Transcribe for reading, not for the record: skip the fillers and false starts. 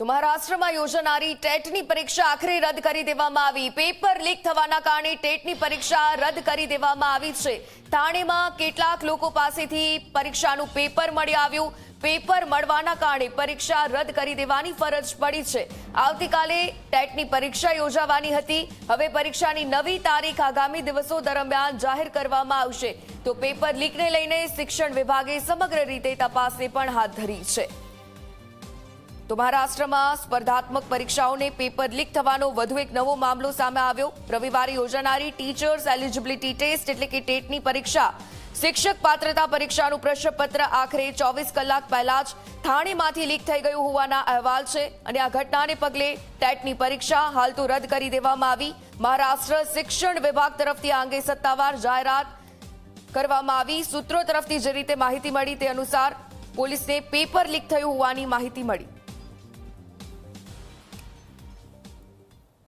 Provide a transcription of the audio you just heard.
તો મહારાષ્ટ્રમાં યોજાનારી ટેટની પરીક્ષા આખરે રદ કરી દેવામાં આવી। પેપર લીક થવાના કારણે ટેટની પરીક્ષા રદ કરી દેવામાં આવી છે। થાણેમાં કેટલાક લોકો પાસેથી પરીક્ષાનું પેપર મળી આવ્યું। પેપર મળવાના કારણે પરીક્ષા રદ કરી દેવાની ફરજ પડી છે। આવતીકાલે ટેટની પરીક્ષા યોજાવાની હતી। હવે પરીક્ષાની નવી તારીખ આગામી દિવસો દરમિયાન જાહેર કરવામાં આવશે। તો પેપર લીકને લઈને શિક્ષણ વિભાગે સમગ્ર રીતે તપાસને પણ હાથ ધરી છે। તો મહારાષ્ટ્રમાં સ્પર્ધાત્મક પરીક્ષાઓને પેપર લીક થવાનો વધુ એક નવો મામલો સામે આવ્યો। રવિવારે યોજાનારી ટીચર્સ એલિજિબિલિટી ટેસ્ટ એટલે કે ટેટની પરીક્ષા શિક્ષક પાત્રતા પરીક્ષાનું પ્રશ્નપત્ર આખરે 24 કલાક પહેલા જ થાણેમાંથી લીક થઈ ગયું હોવાના અહેવાલ છે અને આ ઘટનાને પગલે ટેટની પરીક્ષા હાલ તો રદ કરી દેવામાં આવી। મહારાષ્ટ્ર શિક્ષણ વિભાગ તરફથી આ અંગે સત્તાવાર જાહેરાત કરવામાં આવી। સૂત્રો તરફથી જે રીતે માહિતી મળી તે અનુસાર પોલીસને પેપર લીક થયું હોવાની માહિતી મળી।